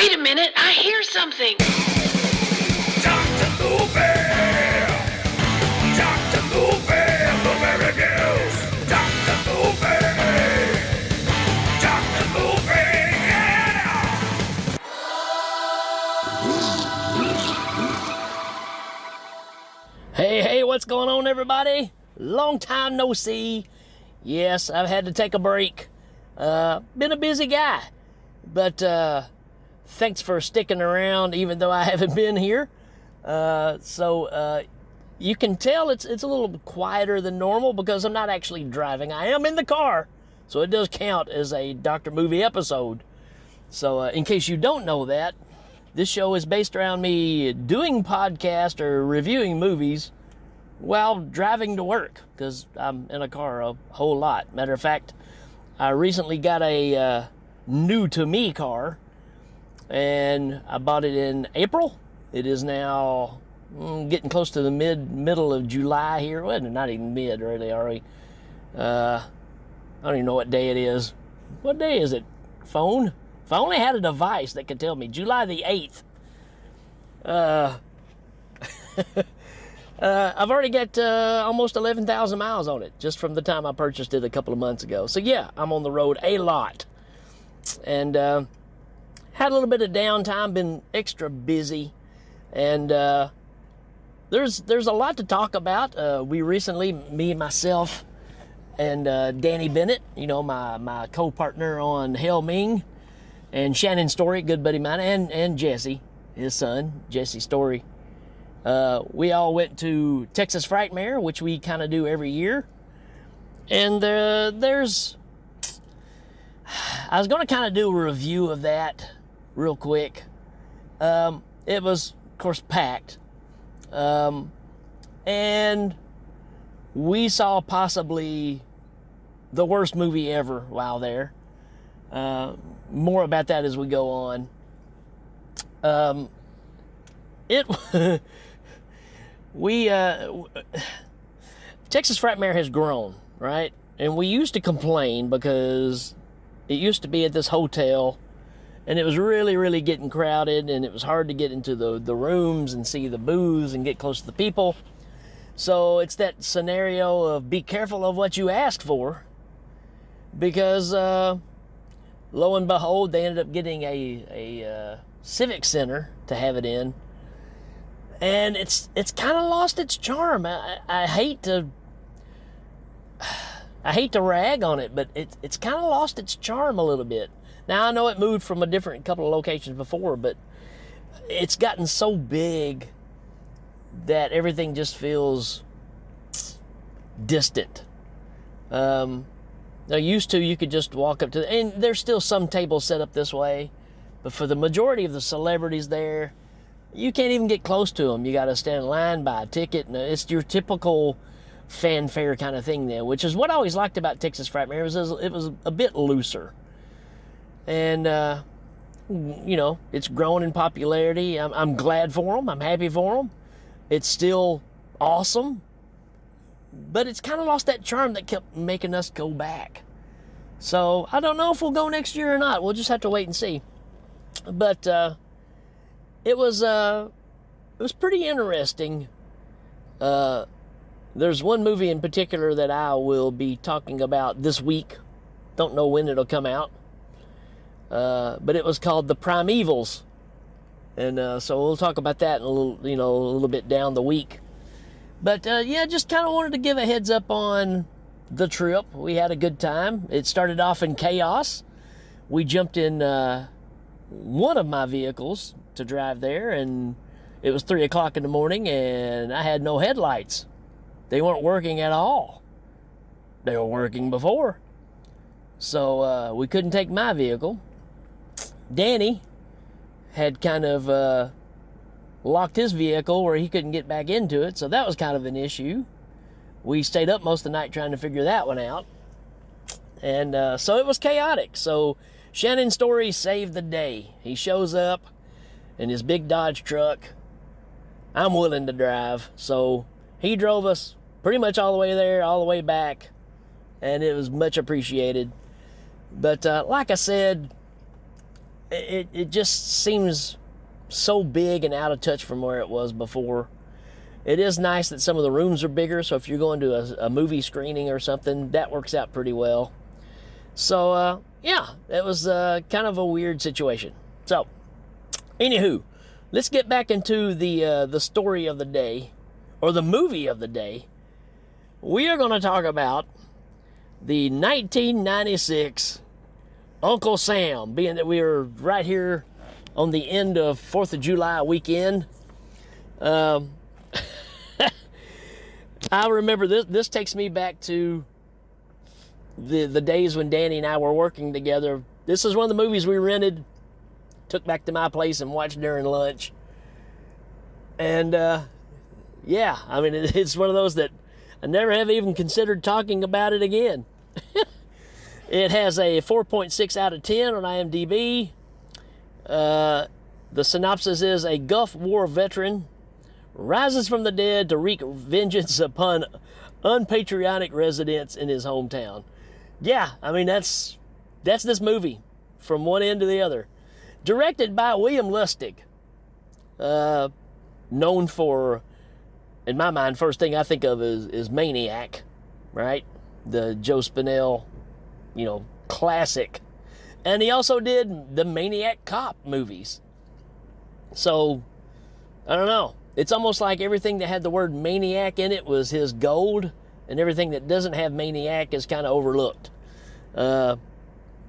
Wait a minute, I hear something. Dr. Movie! Dr. Movie! Movie reviews! Dr. Movie! Dr. Movie! Yeah! Hey, what's going on, everybody? Long time no see. Yes, I've had to take a break. Been a busy guy, but thanks for sticking around even though I haven't been here. So you can tell it's a little quieter than normal because I'm not actually driving. I am in the car, so it does count as a Dr. Movie episode. So in case you don't know that, this show is based around me doing podcast or reviewing movies while driving to work because I'm in a car a whole lot. Matter of fact, I recently got a new to me car, and I bought it in April. It is now getting close to the middle of July here. Well, not even mid, really, are we? I don't even know what day it is. What day is it? Phone? If I only had a device that could tell me. July the 8th. I've already got almost 11,000 miles on it just from the time I purchased it a couple of months ago. So yeah, I'm on the road a lot. And had a little bit of downtime, been extra busy. And there's a lot to talk about. We recently, me, myself, and Danny Bennett, you know, my co-partner on Hail Ming, and Shannon Story, good buddy of mine, and Jesse, his son, Jesse Story. We all went to Texas Frightmare, which we kind of do every year. And I was going to kind of do a review of that real quick. It was, of course, packed. And we saw possibly the worst movie ever while there. More about that as we go on. Texas Frightmare has grown, right? And we used to complain because it used to be at this hotel and it was really, really getting crowded and it was hard to get into the rooms and see the booths and get close to the people. So it's that scenario of be careful of what you ask for, because lo and behold, they ended up getting a civic center to have it in. And it's kind of lost its charm. I hate to rag on it, but it's kind of lost its charm a little bit. Now I know it moved from a couple of locations before, but it's gotten so big that everything just feels distant. Now used to, you could just walk up to, and there's still some tables set up this way, but for the majority of the celebrities there, you can't even get close to them. You got to stand in line, buy a ticket, and it's your typical fanfare kind of thing there, which is what I always liked about Texas Frightmare. It was a bit looser. And, you know, it's grown in popularity. I'm glad for them. I'm happy for them. It's still awesome. But it's kind of lost that charm that kept making us go back. So I don't know if we'll go next year or not. We'll just have to wait and see. But it was pretty interesting. There's one movie in particular that I will be talking about this week. Don't know when it'll come out. But it was called The Primevals. And so we'll talk about that in a little bit down the week. But yeah, just kind of wanted to give a heads up on the trip. We had a good time. It started off in chaos. We jumped in one of my vehicles to drive there, and it was 3 o'clock in the morning, and I had no headlights. They weren't working at all. They were working before. So we couldn't take my vehicle. Danny had kind of locked his vehicle where he couldn't get back into it, so that was kind of an issue. We stayed up most of the night trying to figure that one out. And so it was chaotic. So Shannon Story saved the day. He shows up in his big Dodge truck. I'm willing to drive. So he drove us pretty much all the way there, all the way back, and it was much appreciated. But like I said, it just seems so big and out of touch from where it was before. It is nice that some of the rooms are bigger, so if you're going to a movie screening or something, that works out pretty well. So, yeah, it was kind of a weird situation. So, anywho, let's get back into the story of the day, or the movie of the day. We are going to talk about the 1996 Uncle Sam, being that we are right here on the end of 4th of July weekend. I remember this takes me back to the days when Danny and I were working together. This is one of the movies we rented, took back to my place and watched during lunch. And yeah, I mean, it's one of those that I never have even considered talking about it again. It has a 4.6 out of 10 on IMDb. The synopsis is: a Gulf War veteran rises from the dead to wreak vengeance upon unpatriotic residents in his hometown. Yeah, I mean, that's this movie from one end to the other. Directed by William Lustig, known for, in my mind, first thing I think of is Maniac, right? The Joe Spinell, classic. And he also did the Maniac Cop movies. So, I don't know. It's almost like everything that had the word Maniac in it was his gold, and everything that doesn't have Maniac is kind of overlooked.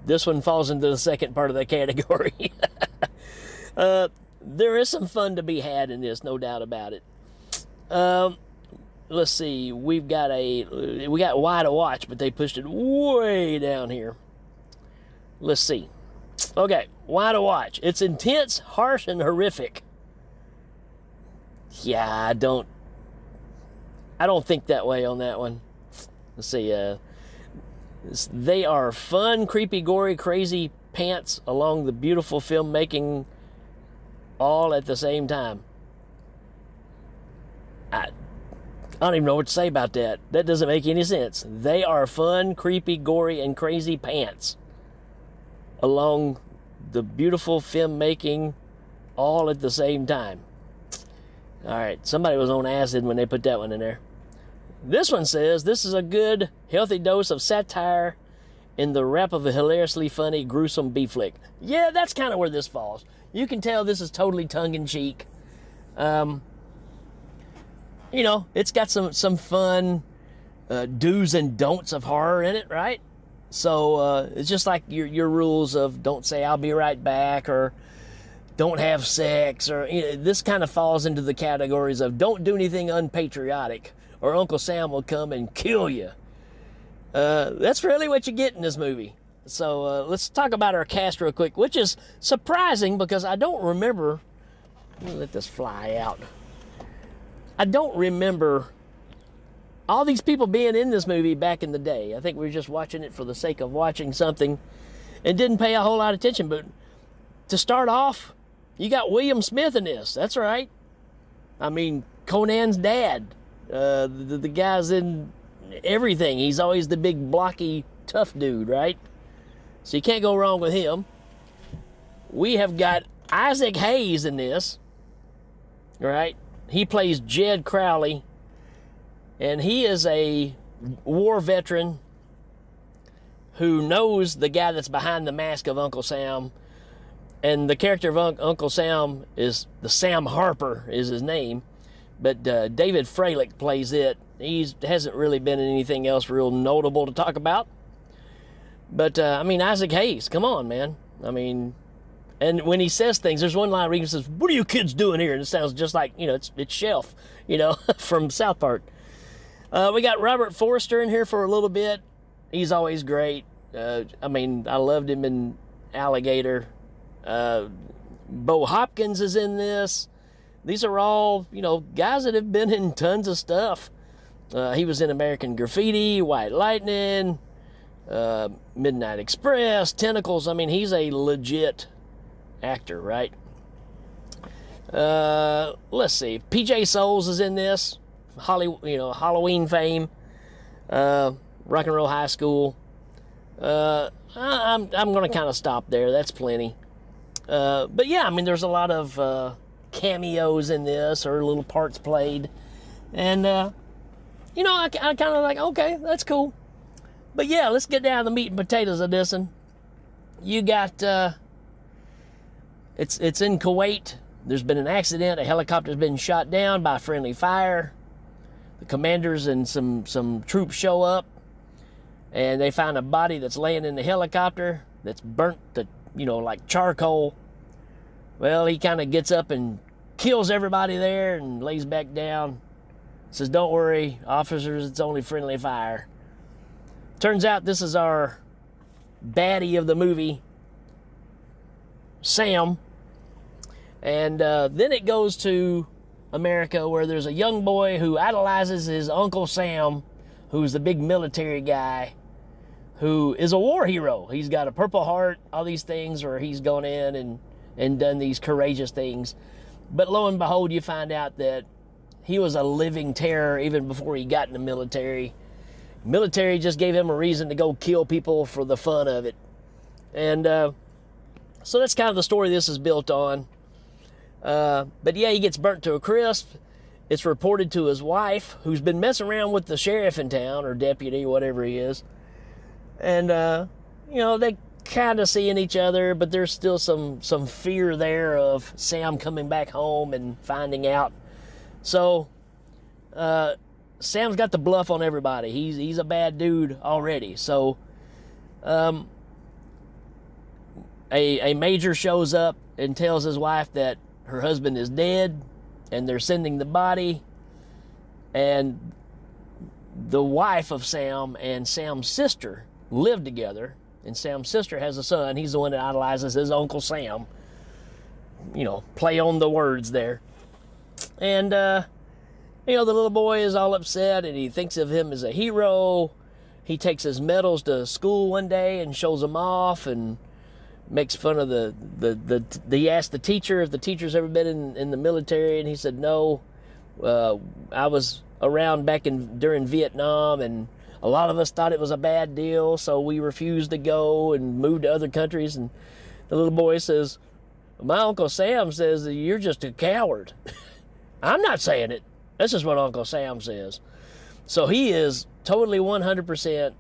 This one falls into the second part of the category. There is some fun to be had in this, no doubt about it. Let's see. We got Why to Watch, but they pushed it way down here. Let's see. Okay, Why to Watch. It's intense, harsh, and horrific. Yeah, I don't think that way on that one. Let's see. They are fun, creepy, gory, crazy pants along the beautiful filmmaking all at the same time. I don't even know what to say about that. That doesn't make any sense. They are fun, creepy, gory, and crazy pants along the beautiful filmmaking all at the same time. All right, somebody was on acid when they put that one in there. This one says, this is a good, healthy dose of satire in the wrap of a hilariously funny, gruesome B-flick. Yeah, that's kind of where this falls. You can tell this is totally tongue-in-cheek. It's got some fun do's and don'ts of horror in it, right? So it's just like your rules of don't say I'll be right back, or don't have sex, or this kind of falls into the categories of don't do anything unpatriotic, or Uncle Sam will come and kill you. That's really what you get in this movie. So let's talk about our cast real quick, which is surprising because I don't remember. Let me let this fly out. I don't remember all these people being in this movie back in the day. I think we were just watching it for the sake of watching something and didn't pay a whole lot of attention. But to start off, you got William Smith in this. That's right. I mean, Conan's dad. The guy's in everything. He's always the big, blocky, tough dude, right? So you can't go wrong with him. We have got Isaac Hayes in this, right? He plays Jed Crowley, and he is a war veteran who knows the guy that's behind the mask of Uncle Sam. And the character of Uncle Sam is the Sam Harper is his name, but David Freilich plays it. He hasn't really been in anything else real notable to talk about. But Isaac Hayes, come on, man. And when he says things, there's one line where he says, "What are you kids doing here?" And it sounds just like, it's Chef, from South Park. We got Robert Forster in here for a little bit. He's always great. I loved him in Alligator. Bo Hopkins is in this. These are all, guys that have been in tons of stuff. He was in American Graffiti, White Lightning, Midnight Express, Tentacles. He's a legit actor, right? Let's see. PJ Souls is in this. Halloween fame. Rock and Roll High School. I'm going to kind of stop there. That's plenty. But yeah, I mean, there's a lot of cameos in this, or little parts played. And, you know, I kind of like, okay, that's cool. But yeah, let's get down to the meat and potatoes of this one. You got, it's in Kuwait. There's been an accident. A helicopter's been shot down by friendly fire. The commanders and some troops show up, and they find a body that's laying in the helicopter that's burnt to, you know, like charcoal. Well, he kind of gets up and kills everybody there and lays back down. Says, don't worry, officers, it's only friendly fire. Turns out this is our baddie of the movie, Sam. And then it goes to America, where there's a young boy who idolizes his Uncle Sam, who's the big military guy, who is a war hero. He's got a Purple Heart, all these things, where he's gone in and done these courageous things. But lo and behold, you find out that he was a living terror even before he got in the military. Military just gave him a reason to go kill people for the fun of it. And so that's kind of the story this is built on. But yeah, he gets burnt to a crisp. It's reported to his wife, who's been messing around with the sheriff in town, or deputy, whatever he is. And, you know, they kind of seeing each other, but there's still some fear there of Sam coming back home and finding out. So, Sam's got the bluff on everybody. He's a bad dude already. So, a major shows up and tells his wife that her husband is dead, and they're sending the body. And the wife of Sam and Sam's sister live together, and Sam's sister has a son. He's the one that idolizes his Uncle Sam. You know, play on the words there. And, you know, the little boy is all upset, and he thinks of him as a hero. He takes his medals to school one day and shows them off, and makes fun of he asked the teacher if the teacher's ever been in the military, and he said no. I was around back during Vietnam, and a lot of us thought it was a bad deal, so we refused to go and moved to other countries. And the little boy says, my Uncle Sam says that you're just a coward. I'm not saying it. This is what Uncle Sam says. So he is totally 100%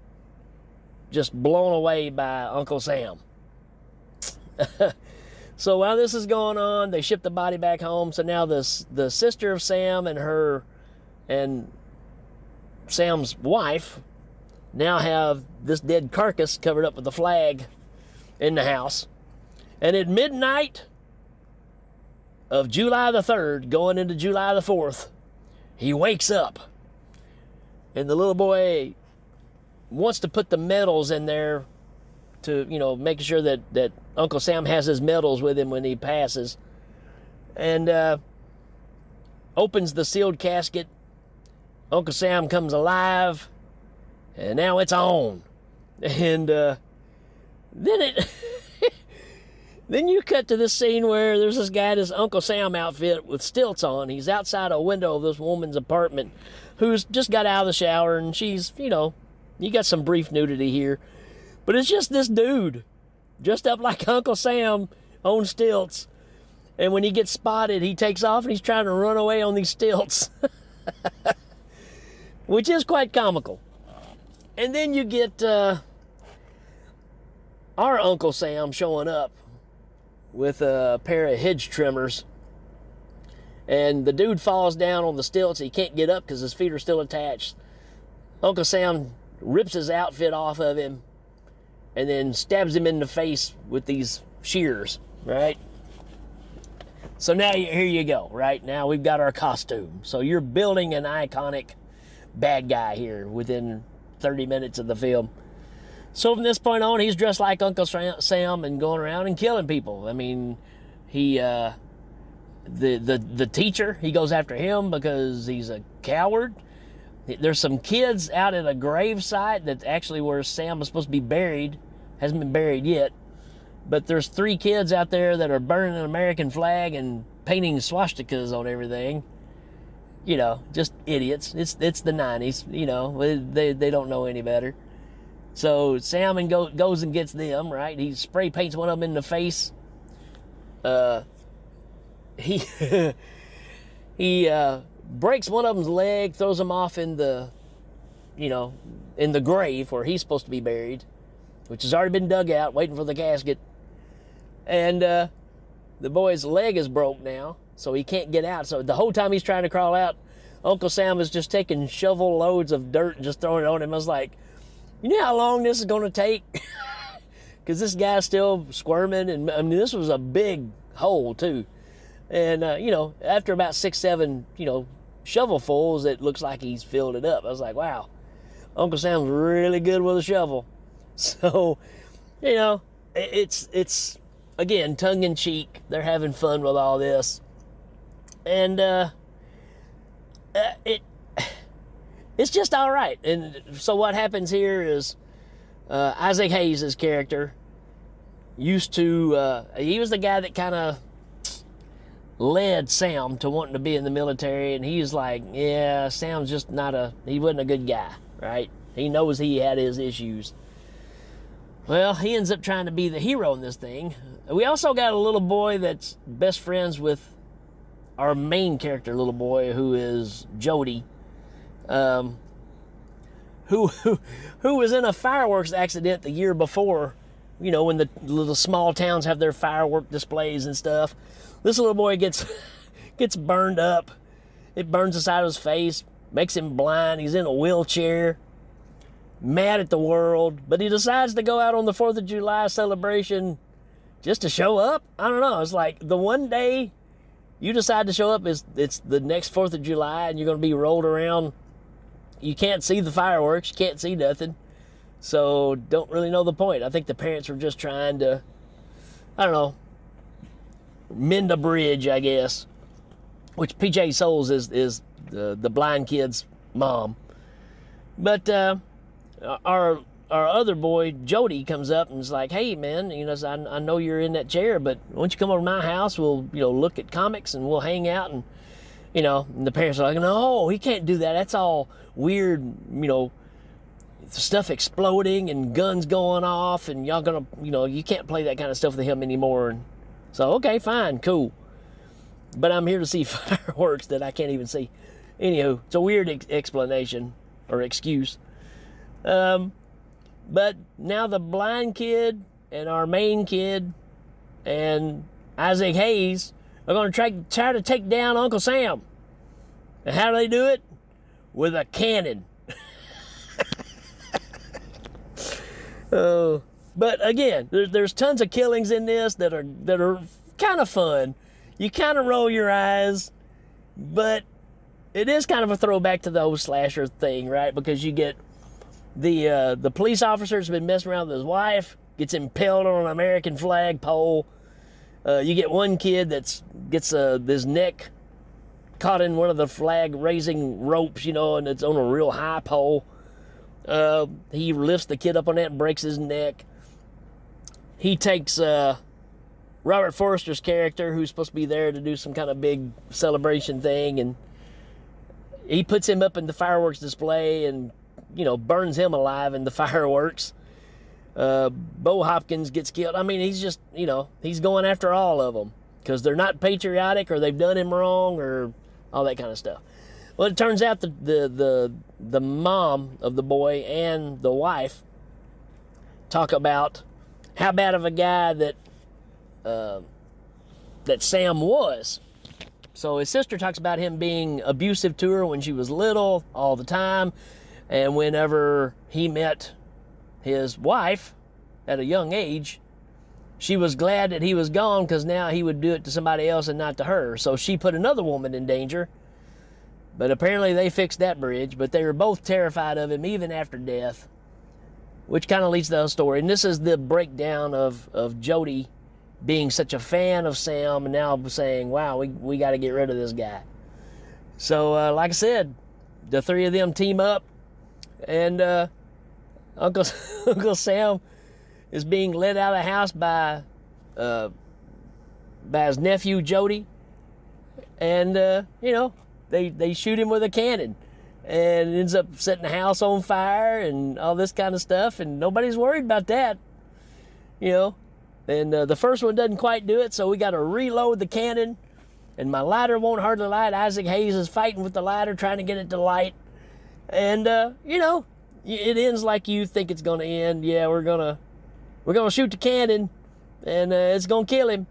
just blown away by Uncle Sam. So while this is going on, they ship the body back home. So now the sister of Sam and Sam's wife now have this dead carcass covered up with a flag in the house. And at midnight of July the 3rd, going into July the 4th, he wakes up. And the little boy wants to put the medals in there to, you know, make sure that Uncle Sam has his medals with him when he passes. And opens the sealed casket. Uncle Sam comes alive. And now it's on. And then then you cut to this scene where there's this guy in his Uncle Sam outfit with stilts on. He's outside a window of this woman's apartment who's just got out of the shower, and she's, you know, you got some brief nudity here. But it's just this dude dressed up like Uncle Sam on stilts. And when he gets spotted, he takes off and he's trying to run away on these stilts. Which is quite comical. And then you get our Uncle Sam showing up with a pair of hedge trimmers. And the dude falls down on the stilts. He can't get up because his feet are still attached. Uncle Sam rips his outfit off of him and then stabs him in the face with these shears, right? So now here you go, right? Now we've got our costume. So you're building an iconic bad guy here within 30 minutes of the film. So from this point on, he's dressed like Uncle Sam and going around and killing people. I mean, the teacher, he goes after him because he's a coward. There's some kids out at a grave site that's actually where Sam was supposed to be buried. Hasn't been buried yet. But there's 3 kids out there that are burning an American flag and painting swastikas on everything. You know, just idiots. It's the 90s, you know. They don't know any better. So Sam goes and gets them, right? He spray paints one of them in the face. he he breaks one of them's leg, throws him off in the, in the grave where he's supposed to be buried, which has already been dug out, waiting for the casket. And the boy's leg is broke now, so he can't get out. So the whole time he's trying to crawl out, Uncle Sam is just taking shovel loads of dirt and just throwing it on him. I was like, you know how long this is going to take? Because this guy's still squirming, and I mean, this was a big hole too. And after about 6, 7, shovelfuls, it looks like he's filled it up. I was like, wow, Uncle Sam's really good with a shovel. So, it's again, tongue in cheek. They're having fun with all this, and it's just all right. And so what happens here is Isaac Hayes' character used to, he was the guy that kind of led Sam to wanting to be in the military, and he's like, yeah, Sam's just he wasn't a good guy, right? He knows he had his issues. Well, he ends up trying to be the hero in this thing. We also got a little boy that's best friends with our main character, little boy, who is Jody, who was in a fireworks accident the year before, when the little small towns have their firework displays and stuff. This little boy gets burned up. It burns the side of his face, makes him blind. He's in a wheelchair, mad at the world, but he decides to go out on the 4th of July celebration just to show up. I don't know. It's like the one day you decide to show up it's the next 4th of July, and you're going to be rolled around. You can't see the fireworks. You can't see nothing. So don't really know the point. I think the parents were just trying to, I don't know, mend a bridge, I guess. Which PJ Souls is the blind kid's mom. But our other boy, Jody, comes up and is like, hey, man, I know you're in that chair, but why don't you come over to my house? We'll, look at comics and we'll hang out. And, and the parents are like, no, he can't do that. That's all weird, stuff exploding and guns going off, and y'all gonna, you can't play that kind of stuff with him anymore. And so, okay, fine, cool. But I'm here to see fireworks that I can't even see. Anywho, it's a weird explanation or excuse. But now the blind kid and our main kid and Isaac Hayes are going to try to take down Uncle Sam. And how do they do it? With a cannon. But again, there's tons of killings in this that are kind of fun. You kind of roll your eyes, but it is kind of a throwback to the old slasher thing, right? Because you get the police officer's been messing around with his wife, gets impaled on an American flag pole. You get one kid gets his neck caught in one of the flag raising ropes, and it's on a real high pole. He lifts the kid up on that and breaks his neck. He takes Robert Forster's character, who's supposed to be there to do some kind of big celebration thing, and he puts him up in the fireworks display and, burns him alive in the fireworks. Bo Hopkins gets killed. I mean, he's just, he's going after all of them because they're not patriotic or they've done him wrong or all that kind of stuff. Well, it turns out the mom of the boy and the wife talk about how bad of a guy that Sam was. So his sister talks about him being abusive to her when she was little, all the time, and whenever he met his wife at a young age, she was glad that he was gone because now he would do it to somebody else and not to her. So she put another woman in danger. But apparently they fixed that bridge, but they were both terrified of him even after death, which kind of leads to the story. And this is the breakdown of Jody being such a fan of Sam and now saying, wow, we got to get rid of this guy. So, like I said, the three of them team up, and Uncle Sam is being led out of the house by his nephew, Jody, and, They shoot him with a cannon, and it ends up setting the house on fire and all this kind of stuff, and nobody's worried about that. And the first one doesn't quite do it, so we got to reload the cannon. And my lighter won't hardly light. Isaac Hayes is fighting with the lighter, trying to get it to light. And, it ends like you think it's going to end. Yeah, we're gonna shoot the cannon, and it's going to kill him.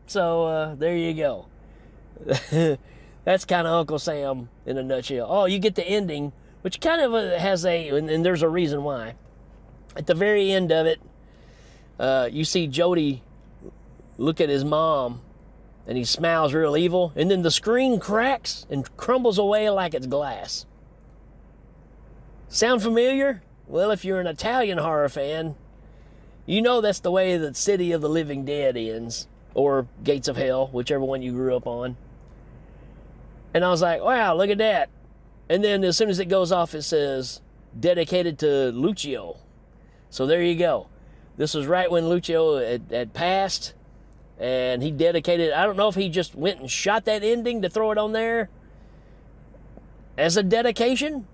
So there you go. That's kind of Uncle Sam in a nutshell. Oh, you get the ending, which kind of has and there's a reason why. At the very end of it, you see Jody look at his mom, and he smiles real evil, and then the screen cracks and crumbles away like it's glass. Sound familiar? Well, if you're an Italian horror fan, you know that's the way that City of the Living Dead ends, or Gates of Hell, whichever one you grew up on. And I was like, wow, look at that. And then as soon as it goes off, it says, dedicated to Lucio. So there you go. This was right when Lucio had passed, and he dedicated, I don't know if he just went and shot that ending to throw it on there as a dedication,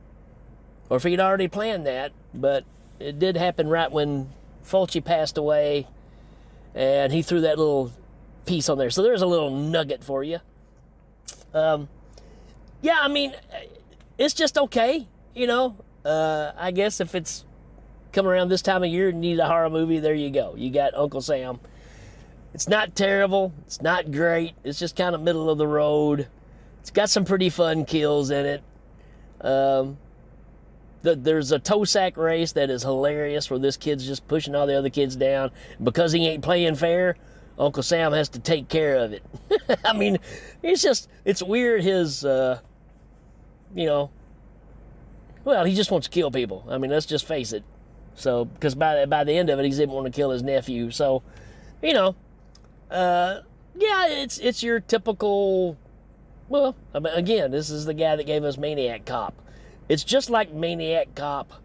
or if he'd already planned that, but it did happen right when Fulci passed away, and he threw that little piece on there. So there's a little nugget for you. Yeah, I mean, it's just okay, I guess if it's coming around this time of year and you need a horror movie, there you go. You got Uncle Sam. It's not terrible. It's not great. It's just kind of middle of the road. It's got some pretty fun kills in it. There's a toe sack race that is hilarious where this kid's just pushing all the other kids down. Because he ain't playing fair, Uncle Sam has to take care of it. I mean, it's weird his, well, he just wants to kill people. I mean, let's just face it. So, because by the end of it, he's even want to kill his nephew. So, yeah, it's your typical, well, again, this is the guy that gave us Maniac Cop. It's just like Maniac Cop,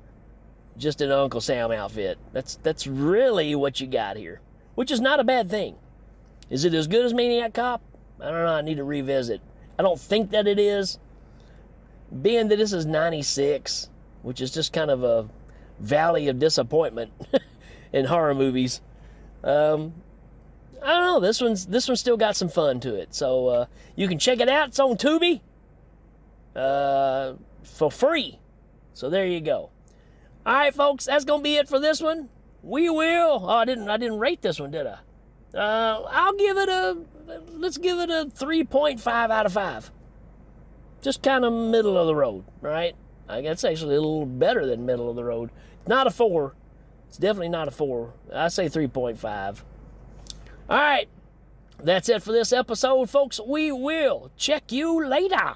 just in an Uncle Sam outfit. That's really what you got here, which is not a bad thing. Is it as good as Maniac Cop? I don't know. I need to revisit. I don't think that it is. Being that this is 96, which is just kind of a valley of disappointment in horror movies. I don't know. This one's still got some fun to it. So you can check it out. It's on Tubi for free. So there you go. All right, folks. That's gonna be it for this one. We will. Oh, I didn't rate this one, did I? Let's give it a 3.5 out of 5. Just kind of middle of the road, right? I guess actually a little better than middle of the road. Not a 4. It's definitely not a 4. I say 3.5. All right. That's it for this episode, folks. We will check you later.